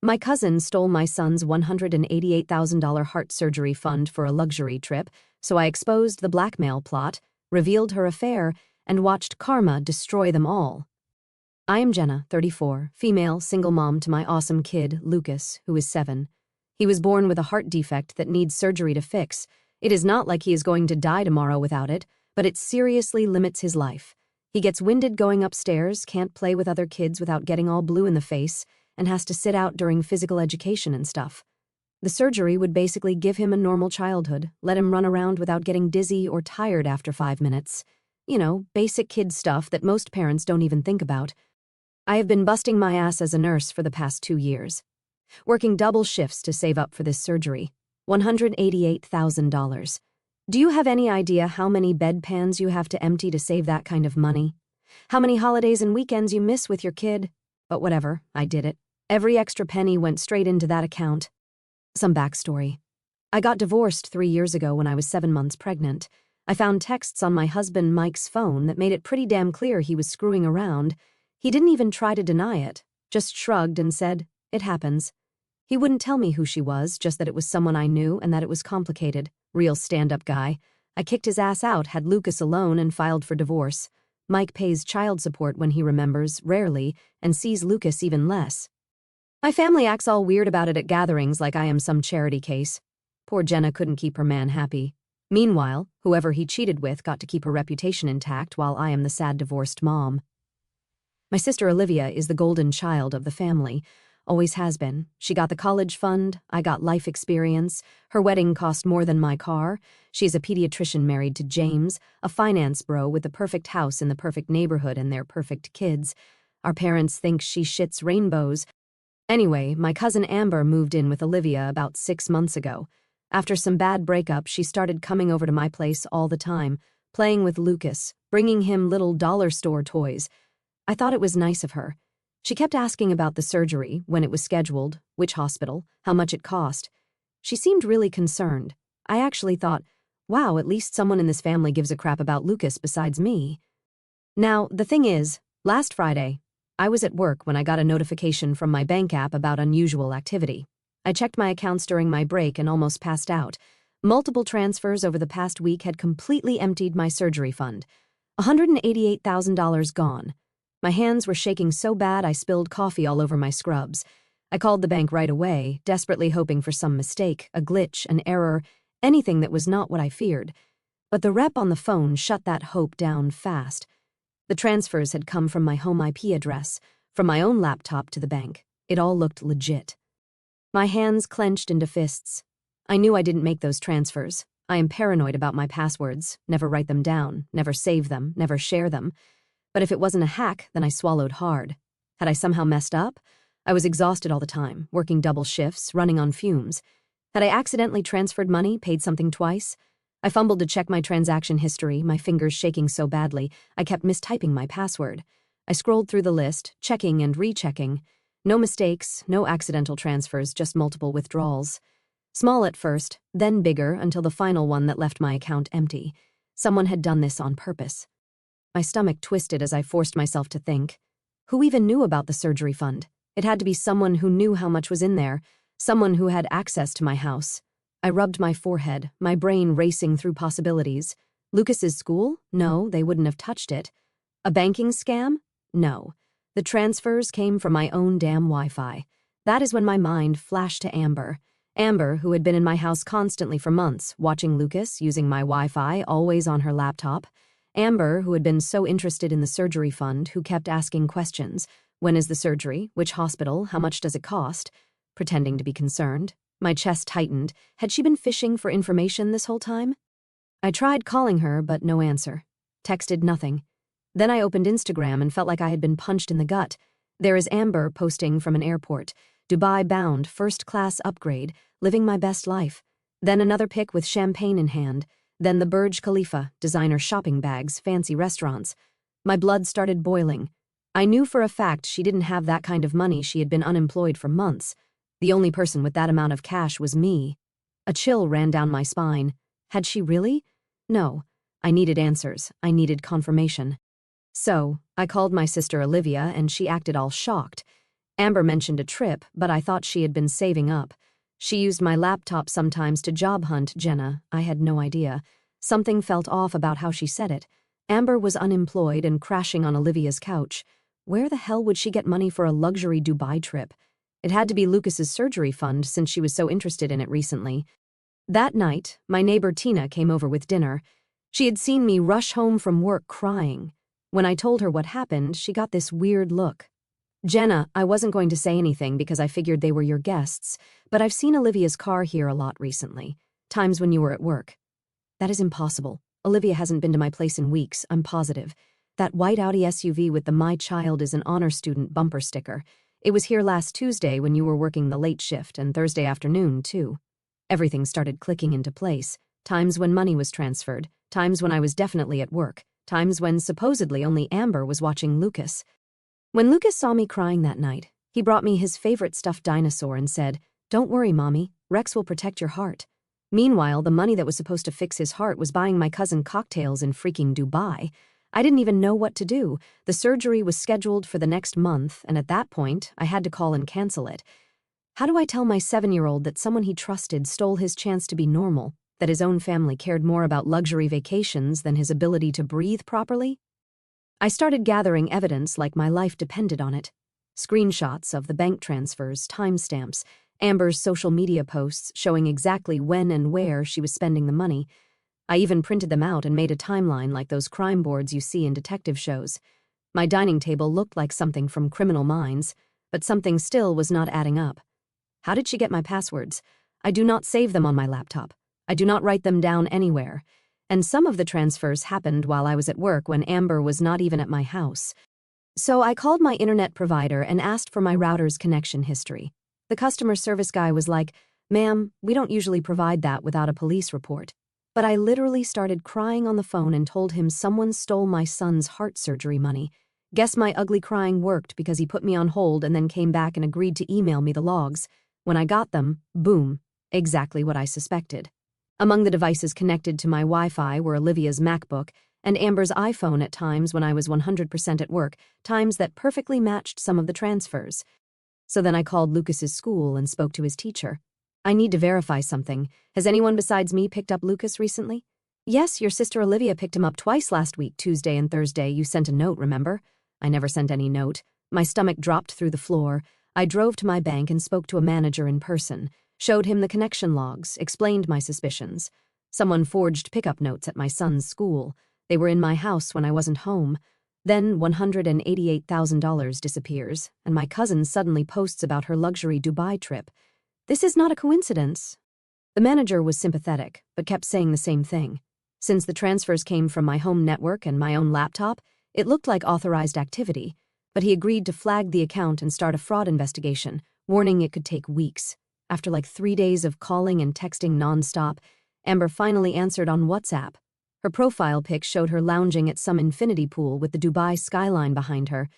My cousin stole my son's $188,000 heart surgery fund for a luxury trip, so I exposed the blackmail plot, revealed her affair, and watched karma destroy them all. I am Jenna, 34, female, single mom to my awesome kid, Lucas, who is 7. He was born with a heart defect that needs surgery to fix. It is not like he is going to die tomorrow without it, but it seriously limits his life. He gets winded going upstairs, can't play with other kids without getting all blue in the face, and has to sit out during physical education and stuff. The surgery would basically give him a normal childhood, let him run around without getting dizzy or tired after 5 minutes. You know, basic kid stuff that most parents don't even think about. I have been busting my ass as a nurse for the past 2 years, working double shifts to save up for this surgery. $188,000. Do you have any idea how many bedpans you have to empty to save that kind of money? How many holidays and weekends you miss with your kid? But whatever, I did it. Every extra penny went straight into that account. Some backstory. I got divorced 3 years ago when I was 7 months pregnant. I found texts on my husband Mike's phone that made it pretty damn clear he was screwing around. He didn't even try to deny it, just shrugged and said, "It happens." He wouldn't tell me who she was, just that it was someone I knew and that it was complicated. Real stand-up guy. I kicked his ass out, had Lucas alone, and filed for divorce. Mike pays child support when he remembers, rarely, and sees Lucas even less. My family acts all weird about it at gatherings like I am some charity case. Poor Jenna couldn't keep her man happy. Meanwhile, whoever he cheated with got to keep her reputation intact while I am the sad divorced mom. My sister Olivia is the golden child of the family. Always has been. She got the college fund, I got life experience. Her wedding cost more than my car. She's a pediatrician married to James, a finance bro with the perfect house in the perfect neighborhood and their perfect kids. Our parents think she shits rainbows. Anyway, my cousin Amber moved in with Olivia about 6 months ago. After some bad breakup, she started coming over to my place all the time, playing with Lucas, bringing him little dollar store toys. I thought it was nice of her. She kept asking about the surgery, when it was scheduled, which hospital, how much it cost. She seemed really concerned. I actually thought, wow, at least someone in this family gives a crap about Lucas besides me. Now, the thing is, last Friday, I was at work when I got a notification from my bank app about unusual activity. I checked my accounts during my break and almost passed out. Multiple transfers over the past week had completely emptied my surgery fund. $188,000 gone. My hands were shaking so bad I spilled coffee all over my scrubs. I called the bank right away, desperately hoping for some mistake, a glitch, an error, anything that was not what I feared. But the rep on the phone shut that hope down fast. The transfers had come from my home IP address, from my own laptop to the bank. It all looked legit. My hands clenched into fists. I knew I didn't make those transfers. I am paranoid about my passwords, never write them down, never save them, never share them. But if it wasn't a hack, then I swallowed hard. Had I somehow messed up? I was exhausted all the time, working double shifts, running on fumes. Had I accidentally transferred money, paid something twice? I fumbled to check my transaction history, my fingers shaking so badly, I kept mistyping my password. I scrolled through the list, checking and rechecking. No mistakes, no accidental transfers, just multiple withdrawals. Small at first, then bigger until the final one that left my account empty. Someone had done this on purpose. My stomach twisted as I forced myself to think. Who even knew about the surgery fund? It had to be someone who knew how much was in there, someone who had access to my house. I rubbed my forehead, my brain racing through possibilities. Lucas's school? No, they wouldn't have touched it. A banking scam? No. The transfers came from my own damn Wi-Fi. That is when my mind flashed to Amber. Amber, who had been in my house constantly for months, watching Lucas, using my Wi-Fi, always on her laptop. Amber, who had been so interested in the surgery fund, who kept asking questions. When is the surgery? Which hospital? How much does it cost? Pretending to be concerned. My chest tightened. Had she been fishing for information this whole time? I tried calling her, but no answer. Texted nothing. Then I opened Instagram and felt like I had been punched in the gut. There is Amber posting from an airport. Dubai-bound, first-class upgrade, living my best life. Then another pic with champagne in hand. Then the Burj Khalifa, designer shopping bags, fancy restaurants. My blood started boiling. I knew for a fact she didn't have that kind of money. She had been unemployed for months. The only person with that amount of cash was me. A chill ran down my spine. Had she really? No. I needed answers. I needed confirmation. So, I called my sister Olivia and she acted all shocked. Amber mentioned a trip, but I thought she had been saving up. She used my laptop sometimes to job hunt Jenna. I had no idea. Something felt off about how she said it. Amber was unemployed and crashing on Olivia's couch. Where the hell would she get money for a luxury Dubai trip? It had to be Lucas's surgery fund since she was so interested in it recently. That night, my neighbor Tina came over with dinner. She had seen me rush home from work crying. When I told her what happened, she got this weird look. Jenna, I wasn't going to say anything because I figured they were your guests, but I've seen Olivia's car here a lot recently. Times when you were at work. That is impossible. Olivia hasn't been to my place in weeks, I'm positive. That white Audi SUV with the "My Child is an Honor Student" bumper sticker. It was here last Tuesday when you were working the late shift, and Thursday afternoon, too. Everything started clicking into place. Times when money was transferred, times when I was definitely at work, times when supposedly only Amber was watching Lucas. When Lucas saw me crying that night, he brought me his favorite stuffed dinosaur and said, "Don't worry, Mommy, Rex will protect your heart." Meanwhile, the money that was supposed to fix his heart was buying my cousin cocktails in freaking Dubai. I didn't even know what to do. The surgery was scheduled for the next month, and at that point, I had to call and cancel it. How do I tell my 7-year-old that someone he trusted stole his chance to be normal, that his own family cared more about luxury vacations than his ability to breathe properly? I started gathering evidence like my life depended on it. Screenshots of the bank transfers, timestamps, Amber's social media posts showing exactly when and where she was spending the money. I even printed them out and made a timeline like those crime boards you see in detective shows. My dining table looked like something from Criminal Minds, but something still was not adding up. How did she get my passwords? I do not save them on my laptop. I do not write them down anywhere. And some of the transfers happened while I was at work when Amber was not even at my house. So I called my internet provider and asked for my router's connection history. The customer service guy was like, "Ma'am, we don't usually provide that without a police report." But I literally started crying on the phone and told him someone stole my son's heart surgery money. Guess my ugly crying worked because he put me on hold and then came back and agreed to email me the logs. When I got them, boom, exactly what I suspected. Among the devices connected to my Wi-Fi were Olivia's MacBook and Amber's iPhone at times when I was 100% at work, times that perfectly matched some of the transfers. So then I called Lucas's school and spoke to his teacher. "I need to verify something. Has anyone besides me picked up Lucas recently?" "Yes, your sister Olivia picked him up twice last week, Tuesday and Thursday. You sent a note, remember?" I never sent any note. My stomach dropped through the floor. I drove to my bank and spoke to a manager in person, showed him the connection logs, explained my suspicions. Someone forged pickup notes at my son's school. They were in my house when I wasn't home. Then $188,000 disappears, and my cousin suddenly posts about her luxury Dubai trip. This is not a coincidence. The manager was sympathetic, but kept saying the same thing. Since the transfers came from my home network and my own laptop, it looked like authorized activity, but he agreed to flag the account and start a fraud investigation, warning it could take weeks. After like 3 days of calling and texting nonstop, Amber finally answered on WhatsApp. Her profile pic showed her lounging at some infinity pool with the Dubai skyline behind her.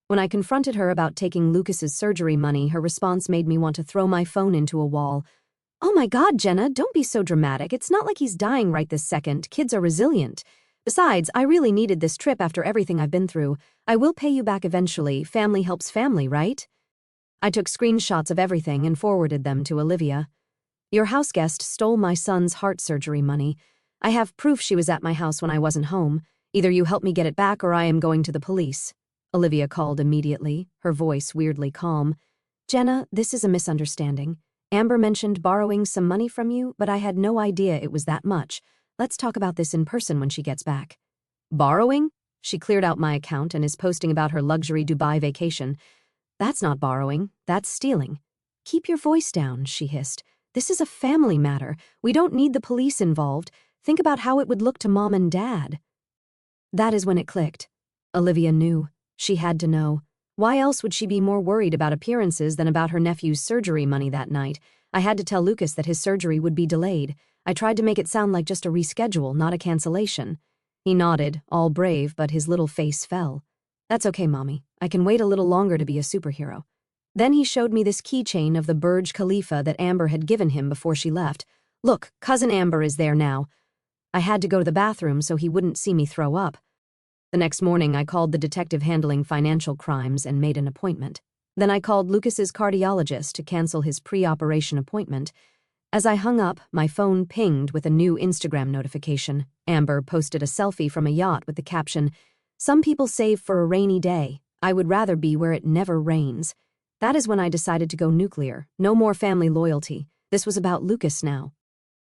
When I confronted her about taking Lucas's surgery money, her response made me want to throw my phone into a wall. "Oh my God, Jenna, don't be so dramatic. It's not like he's dying right this second. Kids are resilient. Besides, I really needed this trip after everything I've been through. I will pay you back eventually. Family helps family, right?" I took screenshots of everything and forwarded them to Olivia. "Your houseguest stole my son's heart surgery money. I have proof she was at my house when I wasn't home. Either you help me get it back or I am going to the police." Olivia called immediately, her voice weirdly calm. "Jenna, this is a misunderstanding. Amber mentioned borrowing some money from you, but I had no idea it was that much. Let's talk about this in person when she gets back." "Borrowing?" She cleared out my account and is posting about her luxury Dubai vacation. "That's not borrowing, that's stealing." "Keep your voice down," she hissed. "This is a family matter. We don't need the police involved. Think about how it would look to Mom and Dad." That is when it clicked. Olivia knew. She had to know. Why else would she be more worried about appearances than about her nephew's surgery money that night? I had to tell Lucas that his surgery would be delayed. I tried to make it sound like just a reschedule, not a cancellation. He nodded, all brave, but his little face fell. "That's okay, Mommy. I can wait a little longer to be a superhero." Then he showed me this keychain of the Burj Khalifa that Amber had given him before she left. "Look, Cousin Amber is there now." I had to go to the bathroom so he wouldn't see me throw up. The next morning, I called the detective handling financial crimes and made an appointment. Then I called Lucas's cardiologist to cancel his pre-operation appointment. As I hung up, my phone pinged with a new Instagram notification. Amber posted a selfie from a yacht with the caption, "Some people save for a rainy day. I would rather be where it never rains." That is when I decided to go nuclear. No more family loyalty. This was about Lucas now.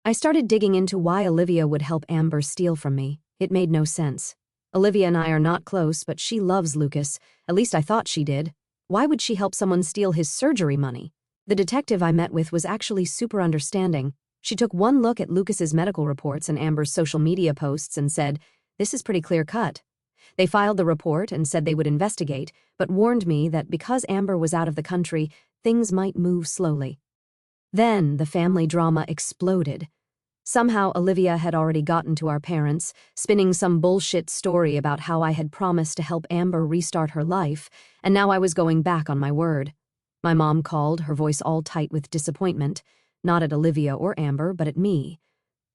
I started digging into why Olivia would help Amber steal from me. It made no sense. Olivia and I are not close, but she loves Lucas. At least I thought she did. Why would she help someone steal his surgery money? The detective I met with was actually super understanding. She took one look at Lucas's medical reports and Amber's social media posts and said, "This is pretty clear-cut." They filed the report and said they would investigate, but warned me that because Amber was out of the country, things might move slowly. Then the family drama exploded. Somehow Olivia had already gotten to our parents, spinning some bullshit story about how I had promised to help Amber restart her life, and now I was going back on my word. My mom called, her voice all tight with disappointment, not at Olivia or Amber, but at me.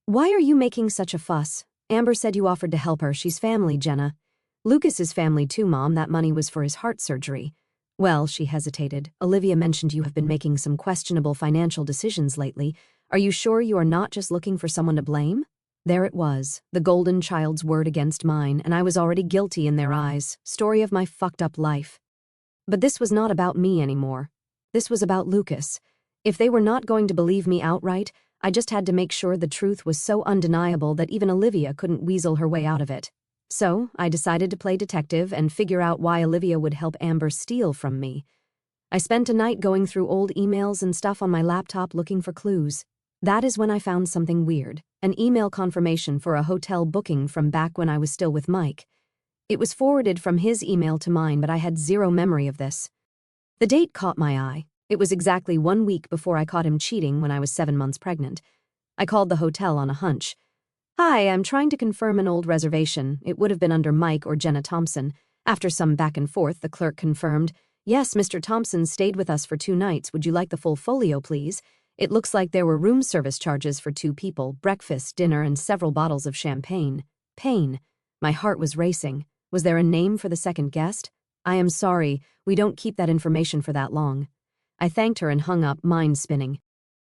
"Why are you making such a fuss? Amber said you offered to help her. She's family, Jenna." "Lucas is family too, Mom. That money was for his heart surgery." "Well," she hesitated, "Olivia mentioned you have been making some questionable financial decisions lately. Are you sure you are not just looking for someone to blame?" There it was, the golden child's word against mine, and I was already guilty in their eyes. Story of my fucked up life. But this was not about me anymore. This was about Lucas. If they were not going to believe me outright, I just had to make sure the truth was so undeniable that even Olivia couldn't weasel her way out of it. So, I decided to play detective and figure out why Olivia would help Amber steal from me. I spent a night going through old emails and stuff on my laptop looking for clues. That is when I found something weird, an email confirmation for a hotel booking from back when I was still with Mike. It was forwarded from his email to mine, but I had zero memory of this. The date caught my eye. It was exactly 1 week before I caught him cheating when I was 7 months pregnant. I called the hotel on a hunch. "Hi, I'm trying to confirm an old reservation. It would have been under Mike or Jenna Thompson." After some back and forth, the clerk confirmed, "Yes, Mr. Thompson stayed with us for 2 nights. Would you like the full folio, please? It looks like there were room service charges for 2 people, breakfast, dinner, and several bottles of champagne." Pain. My heart was racing. Was there a name for the second guest? "I am sorry, we don't keep that information for that long." I thanked her and hung up, mind spinning.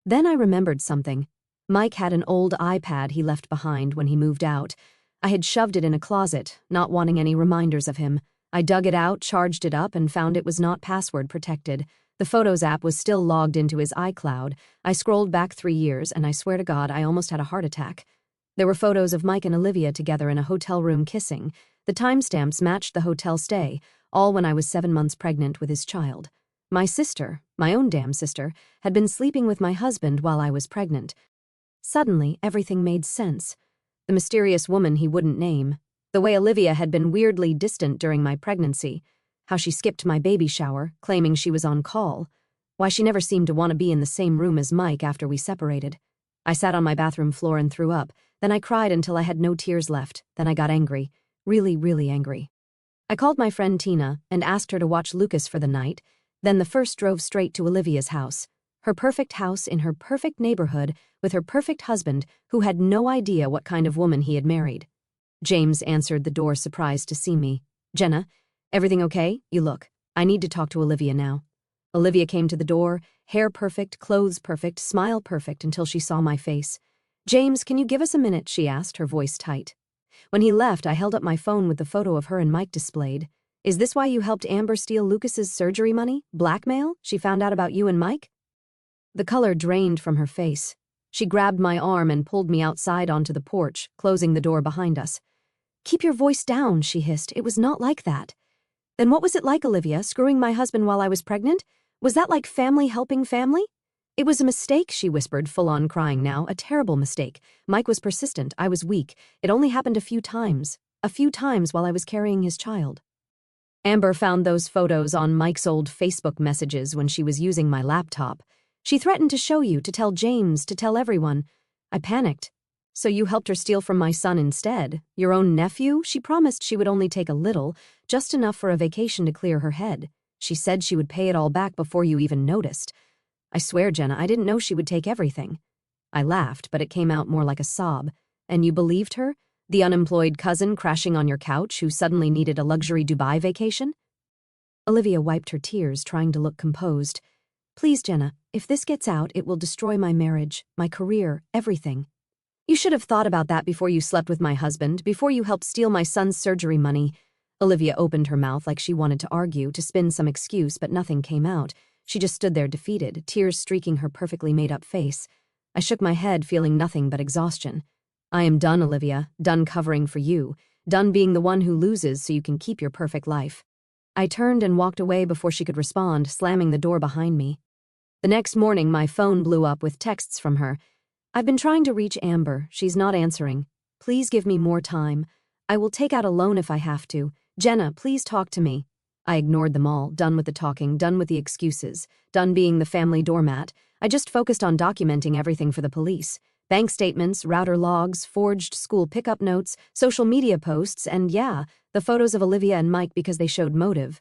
Then I remembered something. Mike had an old iPad he left behind when he moved out. I had shoved it in a closet, not wanting any reminders of him. I dug it out, charged it up, and found it was not password protected. The Photos app was still logged into his iCloud. I scrolled back 3 years, and I swear to God, I almost had a heart attack. There were photos of Mike and Olivia together in a hotel room kissing. The timestamps matched the hotel stay, all when I was 7 months pregnant with his child. My sister, my own damn sister, had been sleeping with my husband while I was pregnant. Suddenly, everything made sense. The mysterious woman he wouldn't name. The way Olivia had been weirdly distant during my pregnancy. How she skipped my baby shower, claiming she was on call. Why she never seemed to want to be in the same room as Mike after we separated. I sat on my bathroom floor and threw up. Then I cried until I had no tears left. Then I got angry. Really, really angry. I called my friend Tina and asked her to watch Lucas for the night. Then the first drove straight to Olivia's house. Her perfect house in her perfect neighborhood with her perfect husband who had no idea what kind of woman he had married. James answered the door, surprised to see me. "Jenna, everything okay? You look. I need to talk to Olivia now." Olivia came to the door, hair perfect, clothes perfect, smile perfect until she saw my face. "James, can you give us a minute?" she asked, her voice tight. When he left, I held up my phone with the photo of her and Mike displayed. "Is this why you helped Amber steal Lucas's surgery money? Blackmail? She found out about you and Mike?" The color drained from her face. She grabbed my arm and pulled me outside onto the porch, closing the door behind us. "Keep your voice down," she hissed. "It was not like that." "Then what was it like, Olivia, screwing my husband while I was pregnant? Was that like family helping family?" "It was a mistake," she whispered, full-on crying now. "A terrible mistake. Mike was persistent. I was weak. It only happened a few times. A few times while I was carrying his child." Amber found those photos on Mike's old Facebook messages when she was using my laptop. "She threatened to show you, to tell James, to tell everyone." I panicked. "So you helped her steal from my son instead? Your own nephew? She promised she would only take a little, just enough for a vacation to clear her head. She said she would pay it all back before you even noticed." "I swear, Jenna, I didn't know she would take everything." I laughed, but it came out more like a sob. "And you believed her? The unemployed cousin crashing on your couch who suddenly needed a luxury Dubai vacation?" Olivia wiped her tears, trying to look composed. Please, Jenna, if this gets out, it will destroy my marriage, my career, everything. You should have thought about that before you slept with my husband, before you helped steal my son's surgery money. Olivia opened her mouth like she wanted to argue, to spin some excuse, but nothing came out. She just stood there defeated, tears streaking her perfectly made-up face. I shook my head, feeling nothing but exhaustion. I am done, Olivia, done covering for you, done being the one who loses so you can keep your perfect life. I turned and walked away before she could respond, slamming the door behind me. The next morning, my phone blew up with texts from her. I've been trying to reach Amber. She's not answering. Please give me more time. I will take out a loan if I have to. Jenna, please talk to me. I ignored them all, done with the talking, done with the excuses, done being the family doormat. I just focused on documenting everything for the police. Bank statements, router logs, forged school pickup notes, social media posts, and yeah, the photos of Olivia and Mike because they showed motive.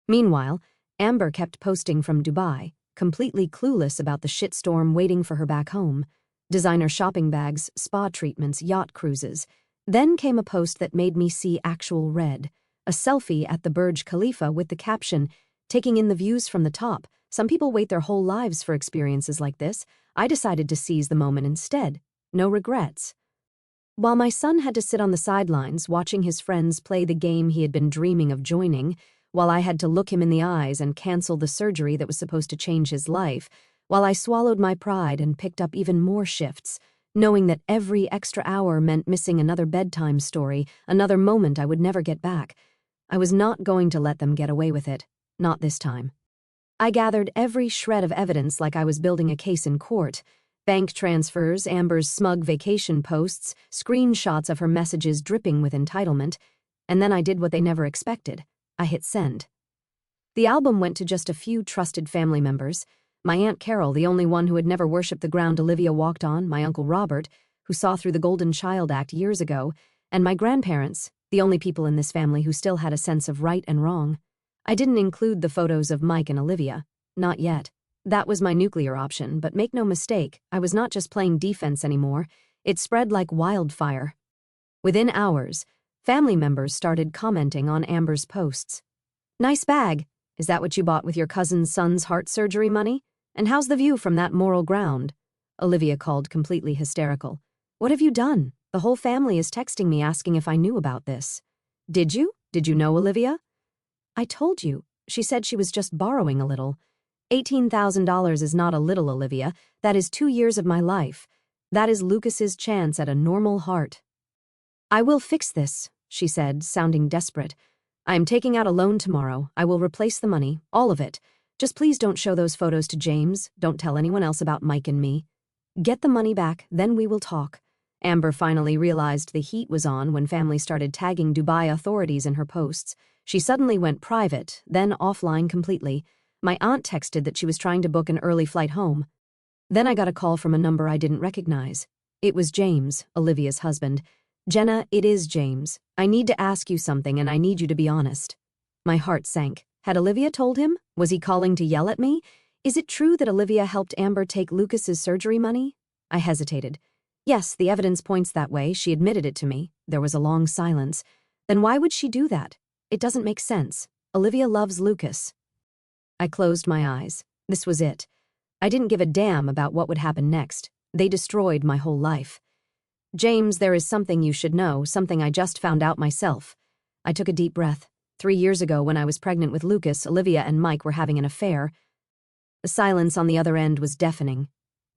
Meanwhile, Amber kept posting from Dubai, completely clueless about the shitstorm waiting for her back home. Designer shopping bags, spa treatments, yacht cruises. Then came a post that made me see actual red. A selfie at the Burj Khalifa with the caption, taking in the views from the top. Some people wait their whole lives for experiences like this. I decided to seize the moment instead. No regrets. While my son had to sit on the sidelines watching his friends play the game he had been dreaming of joining, while I had to look him in the eyes and cancel the surgery that was supposed to change his life, while I swallowed my pride and picked up even more shifts, knowing that every extra hour meant missing another bedtime story, another moment I would never get back, I was not going to let them get away with it. Not this time. I gathered every shred of evidence like I was building a case in court. Bank transfers, Amber's smug vacation posts, screenshots of her messages dripping with entitlement, and then I did what they never expected. I hit send. The album went to just a few trusted family members. My Aunt Carol, the only one who had never worshipped the ground Olivia walked on, my Uncle Robert, who saw through the Golden Child Act years ago, and my grandparents, the only people in this family who still had a sense of right and wrong. I didn't include the photos of Mike and Olivia. Not yet. That was my nuclear option, but make no mistake, I was not just playing defense anymore. It spread like wildfire. Within hours, family members started commenting on Amber's posts. Nice bag. Is that what you bought with your cousin's son's heart surgery money? And how's the view from that moral ground? Olivia called, completely hysterical. What have you done? The whole family is texting me asking if I knew about this. Did you? Did you know, Olivia? I told you. She said she was just borrowing a little. $18,000 is not a little, Olivia. That is 2 years of my life. That is Lucas's chance at a normal heart. I will fix this, she said, sounding desperate. I am taking out a loan tomorrow. I will replace the money, all of it. Just please don't show those photos to James. Don't tell anyone else about Mike and me. Get the money back, then we will talk. Amber finally realized the heat was on when family started tagging Dubai authorities in her posts. She suddenly went private, then offline completely. My aunt texted that she was trying to book an early flight home. Then I got a call from a number I didn't recognize. It was James, Olivia's husband. Jenna, it is James. I need to ask you something and I need you to be honest. My heart sank. Had Olivia told him? Was he calling to yell at me? Is it true that Olivia helped Amber take Lucas's surgery money? I hesitated. Yes, the evidence points that way. She admitted it to me. There was a long silence. Then why would she do that? It doesn't make sense. Olivia loves Lucas. I closed my eyes. This was it. I didn't give a damn about what would happen next. They destroyed my whole life. James, there is something you should know, something I just found out myself. I took a deep breath. 3 years ago, when I was pregnant with Lucas, Olivia and Mike were having an affair. The silence on the other end was deafening.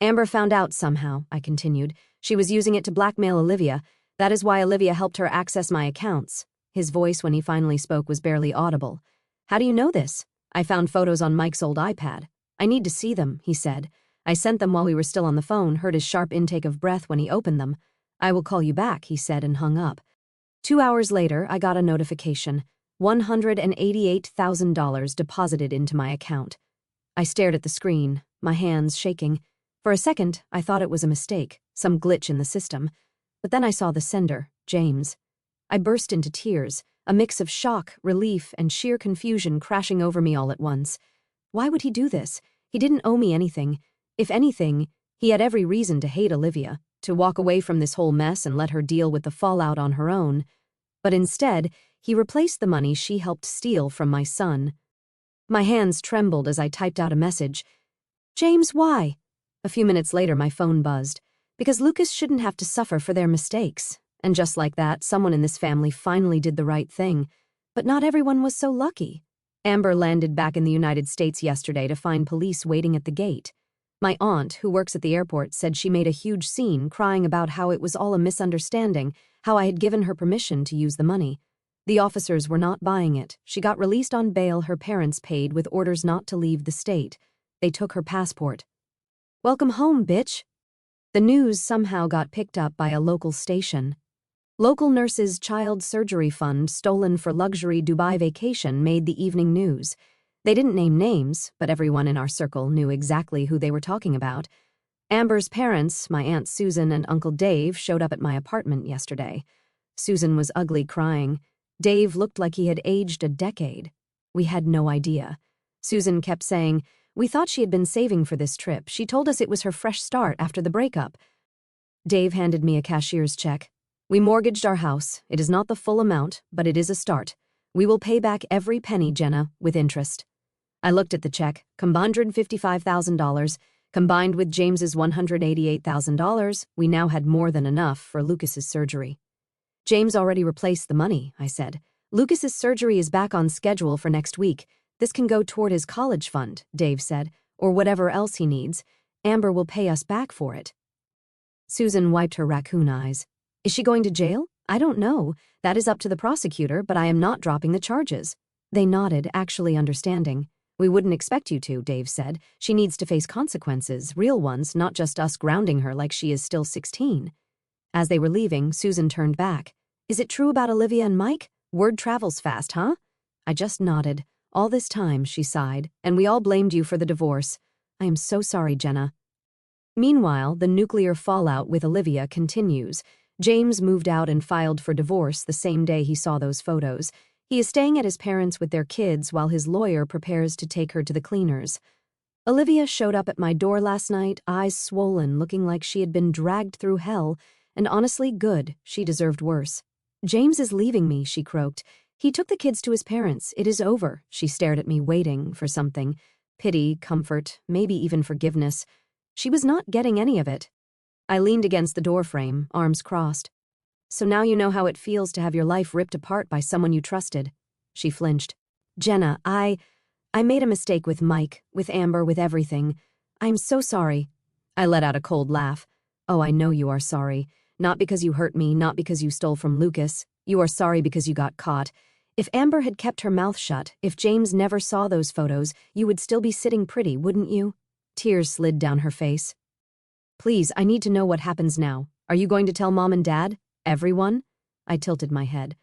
Amber found out somehow, I continued. She was using it to blackmail Olivia. That is why Olivia helped her access my accounts. His voice, when he finally spoke, was barely audible. How do you know this? I found photos on Mike's old iPad. I need to see them, he said. I sent them while we were still on the phone, heard his sharp intake of breath when he opened them. I will call you back, he said, and hung up. 2 hours later, I got a notification. $188,000 deposited into my account. I stared at the screen, my hands shaking. For a second, I thought it was a mistake, some glitch in the system. But then I saw the sender, James. I burst into tears, a mix of shock, relief, and sheer confusion crashing over me all at once. Why would he do this? He didn't owe me anything. If anything, he had every reason to hate Olivia, to walk away from this whole mess and let her deal with the fallout on her own. But instead, he replaced the money she helped steal from my son. My hands trembled as I typed out a message. James, why? A few minutes later, my phone buzzed. Because Lucas shouldn't have to suffer for their mistakes. And just like that, someone in this family finally did the right thing. But not everyone was so lucky. Amber landed back in the United States yesterday to find police waiting at the gate. My aunt, who works at the airport, said she made a huge scene, crying about how it was all a misunderstanding, how I had given her permission to use the money. The officers were not buying it. She got released on bail her parents paid with orders not to leave the state. They took her passport. Welcome home, bitch. The news somehow got picked up by a local station. Local nurses' child surgery fund stolen for luxury Dubai vacation made the evening news. They didn't name names, but everyone in our circle knew exactly who they were talking about. Amber's parents, my Aunt Susan and Uncle Dave, showed up at my apartment yesterday. Susan was ugly, crying. Dave looked like he had aged a decade. We had no idea. Susan kept saying, "We thought she had been saving for this trip. She told us it was her fresh start after the breakup." Dave handed me a cashier's check. "We mortgaged our house. It is not the full amount, but it is a start. We will pay back every penny, Jenna, with interest." I looked at the check, $155,000. Combined with James's $188,000, we now had more than enough for Lucas's surgery. "James already replaced the money," I said. "Lucas's surgery is back on schedule for next week. This can go toward his college fund," Dave said, "or whatever else he needs. Amber will pay us back for it." Susan wiped her raccoon eyes. "Is she going to jail? I don't know. That is up to the prosecutor, but I am not dropping the charges." They nodded, actually understanding. "We wouldn't expect you to," Dave said. "She needs to face consequences, real ones, not just us grounding her like she is still 16. As they were leaving, Susan turned back. "Is it true about Olivia and Mike? Word travels fast, huh?" I just nodded. "All this time," she sighed, "and we all blamed you for the divorce. I am so sorry, Jenna." Meanwhile, the nuclear fallout with Olivia continues. James moved out and filed for divorce the same day he saw those photos. He is staying at his parents' with their kids while his lawyer prepares to take her to the cleaners. Olivia showed up at my door last night, eyes swollen, looking like she had been dragged through hell, and honestly, good. She deserved worse. "James is leaving me," she croaked. "He took the kids to his parents. It is over." She stared at me, waiting for something. Pity, comfort, maybe even forgiveness. She was not getting any of it. I leaned against the doorframe, arms crossed. "So now you know how it feels to have your life ripped apart by someone you trusted." She flinched. "Jenna, I made a mistake with Mike, with Amber, with everything. I'm so sorry." I let out a cold laugh. "Oh, I know you are sorry. Not because you hurt me, not because you stole from Lucas. You are sorry because you got caught. If Amber had kept her mouth shut, if James never saw those photos, you would still be sitting pretty, wouldn't you?" Tears slid down her face. "Please, I need to know what happens now. Are you going to tell Mom and Dad? Everyone?" I tilted my head.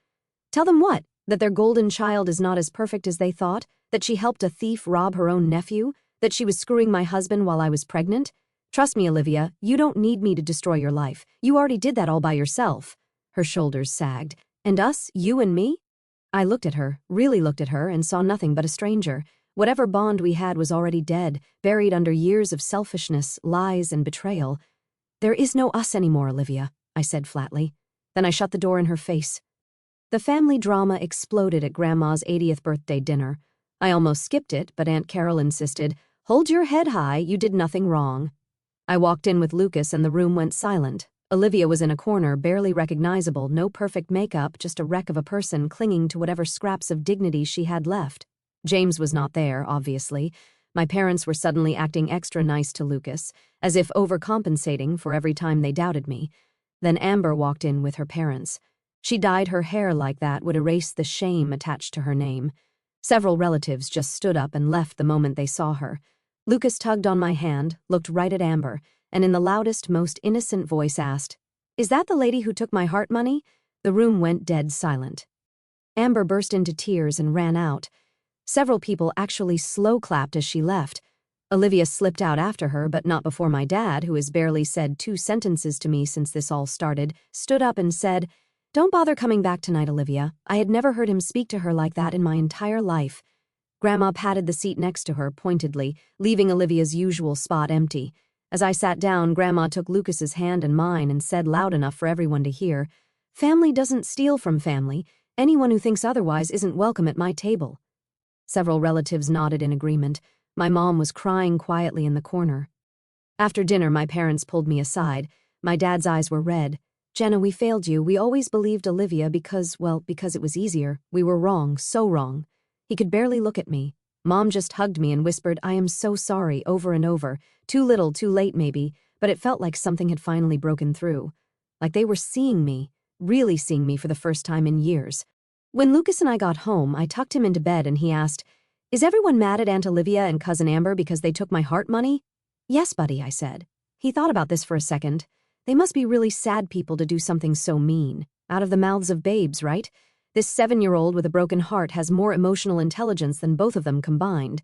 "Tell them what? That their golden child is not as perfect as they thought? That she helped a thief rob her own nephew? That she was screwing my husband while I was pregnant? Trust me, Olivia, you don't need me to destroy your life. You already did that all by yourself." Her shoulders sagged. "And us? You and me?" I looked at her, really looked at her, and saw nothing but a stranger. Whatever bond we had was already dead, buried under years of selfishness, lies, and betrayal. "There is no us anymore, Olivia," I said flatly. Then I shut the door in her face. The family drama exploded at Grandma's 80th birthday dinner. I almost skipped it, but Aunt Carol insisted, "Hold your head high, you did nothing wrong." I walked in with Lucas and the room went silent. Olivia was in a corner, barely recognizable, no perfect makeup, just a wreck of a person clinging to whatever scraps of dignity she had left. James was not there, obviously. My parents were suddenly acting extra nice to Lucas, as if overcompensating for every time they doubted me. Then Amber walked in with her parents. She dyed her hair like that would erase the shame attached to her name. Several relatives just stood up and left the moment they saw her. Lucas tugged on my hand, looked right at Amber, and in the loudest, most innocent voice asked, "Is that the lady who took my heart money?" The room went dead silent. Amber burst into tears and ran out. Several people actually slow-clapped as she left. Olivia slipped out after her, but not before my dad, who has barely said 2 sentences to me since this all started, stood up and said, "Don't bother coming back tonight, Olivia." I had never heard him speak to her like that in my entire life. Grandma patted the seat next to her pointedly, leaving Olivia's usual spot empty. As I sat down, Grandma took Lucas's hand in mine and said loud enough for everyone to hear, "Family doesn't steal from family. Anyone who thinks otherwise isn't welcome at my table." Several relatives nodded in agreement. My mom was crying quietly in the corner. After dinner, my parents pulled me aside. My dad's eyes were red. "Jenna, we failed you. We always believed Olivia because it was easier. We were wrong, so wrong." He could barely look at me. Mom just hugged me and whispered, "I am so sorry," over and over. Too little, too late maybe, but it felt like something had finally broken through. Like they were seeing me, really seeing me for the first time in years. When Lucas and I got home, I tucked him into bed and he asked, "Is everyone mad at Aunt Olivia and Cousin Amber because they took my heart money?" "Yes, buddy," I said. He thought about this for a second. They must be really sad people to do something so mean. Out of the mouths of babes, right? This 7-year-old with a broken heart has more emotional intelligence than both of them combined.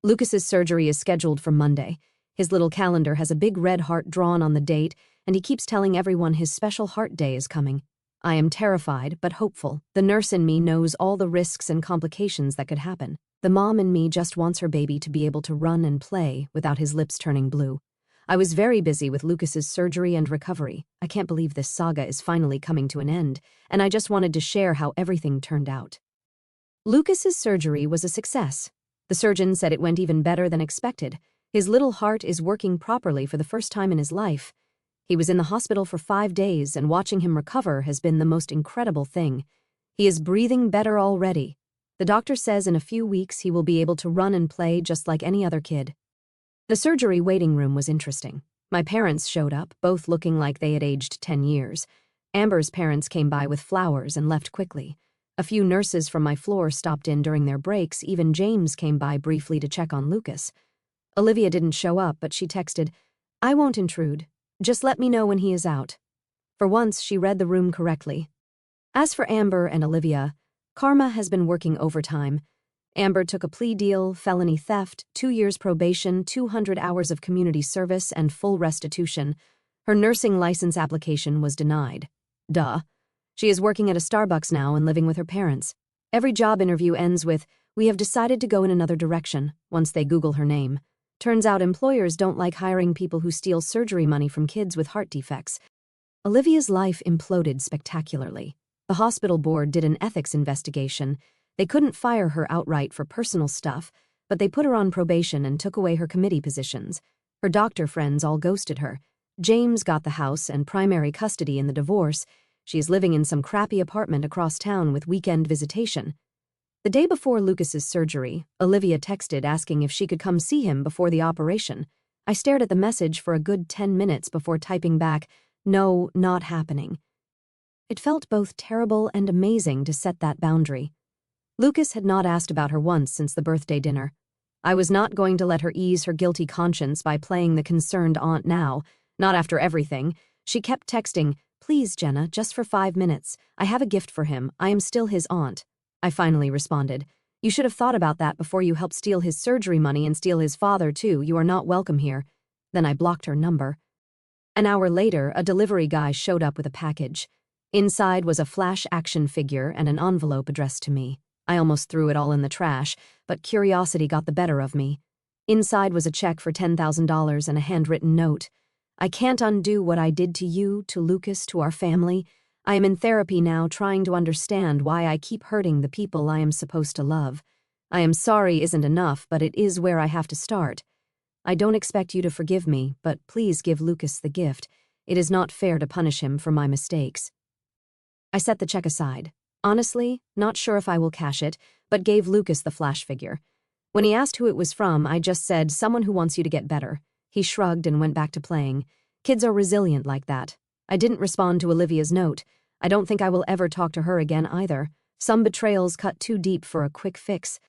Lucas's surgery is scheduled for Monday. His little calendar has a big red heart drawn on the date, and he keeps telling everyone his special heart day is coming. I am terrified, but hopeful. The nurse in me knows all the risks and complications that could happen. The mom in me just wants her baby to be able to run and play without his lips turning blue. I was very busy with Lucas's surgery and recovery. I can't believe this saga is finally coming to an end, and I just wanted to share how everything turned out. Lucas's surgery was a success. The surgeon said it went even better than expected. His little heart is working properly for the first time in his life. He was in the hospital for 5 days, and watching him recover has been the most incredible thing. He is breathing better already. The doctor says in a few weeks he will be able to run and play just like any other kid. The surgery waiting room was interesting. My parents showed up, both looking like they had aged 10 years. Amber's parents came by with flowers and left quickly. A few nurses from my floor stopped in during their breaks. Even James came by briefly to check on Lucas. Olivia didn't show up, but she texted, "I won't intrude. Just let me know when he is out." For once, she read the room correctly. As for Amber and Olivia, karma has been working overtime. Amber took a plea deal, felony theft, 2 years probation, 200 hours of community service, and full restitution. Her nursing license application was denied. Duh. She is working at a Starbucks now and living with her parents. Every job interview ends with, "We have decided to go in another direction," once they Google her name. Turns out employers don't like hiring people who steal surgery money from kids with heart defects. Olivia's life imploded spectacularly. The hospital board did an ethics investigation. They couldn't fire her outright for personal stuff, but they put her on probation and took away her committee positions. Her doctor friends all ghosted her. James got the house and primary custody in the divorce. She is living in some crappy apartment across town with weekend visitation. The day before Lucas's surgery, Olivia texted asking if she could come see him before the operation. I stared at the message for a good 10 minutes before typing back, "No, not happening." It felt both terrible and amazing to set that boundary. Lucas had not asked about her once since the birthday dinner. I was not going to let her ease her guilty conscience by playing the concerned aunt now, not after everything. She kept texting, "Please, Jenna, just for 5 minutes. I have a gift for him. I am still his aunt." I finally responded, "You should have thought about that before you helped steal his surgery money and steal his father, too. You are not welcome here." Then I blocked her number. An hour later, a delivery guy showed up with a package. Inside was a flash action figure and an envelope addressed to me. I almost threw it all in the trash, but curiosity got the better of me. Inside was a check for $10,000 and a handwritten note. "I can't undo what I did to you, to Lucas, to our family. I am in therapy now, trying to understand why I keep hurting the people I am supposed to love. I am sorry isn't enough, but it is where I have to start. I don't expect you to forgive me, but please give Lucas the gift. It is not fair to punish him for my mistakes." I set the check aside. Honestly, not sure if I will cash it, but gave Lucas the flash figure. When he asked who it was from, I just said, "Someone who wants you to get better." He shrugged and went back to playing. Kids are resilient like that. I didn't respond to Olivia's note. I don't think I will ever talk to her again either. Some betrayals cut too deep for a quick fix.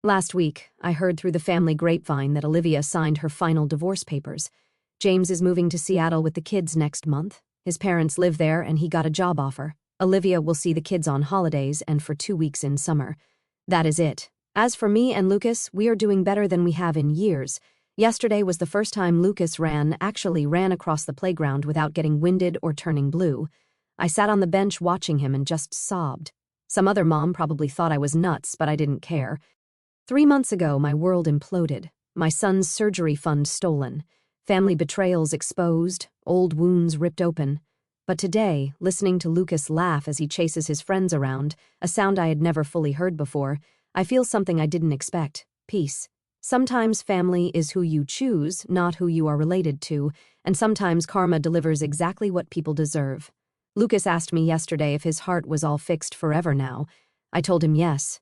Last week, I heard through the family grapevine that Olivia signed her final divorce papers. James is moving to Seattle with the kids next month. His parents live there and he got a job offer. Olivia will see the kids on holidays and for 2 weeks in summer. That is it. As for me and Lucas, we are doing better than we have in years. Yesterday was the first time Lucas actually ran across the playground without getting winded or turning blue. I sat on the bench watching him and just sobbed. Some other mom probably thought I was nuts, but I didn't care. 3 months ago, my world imploded. My son's surgery fund stolen. Family betrayals exposed. Old wounds ripped open. But today, listening to Lucas laugh as he chases his friends around, a sound I had never fully heard before, I feel something I didn't expect. Peace. Sometimes family is who you choose, not who you are related to, and sometimes karma delivers exactly what people deserve. Lucas asked me yesterday if his heart was all fixed forever now. I told him yes.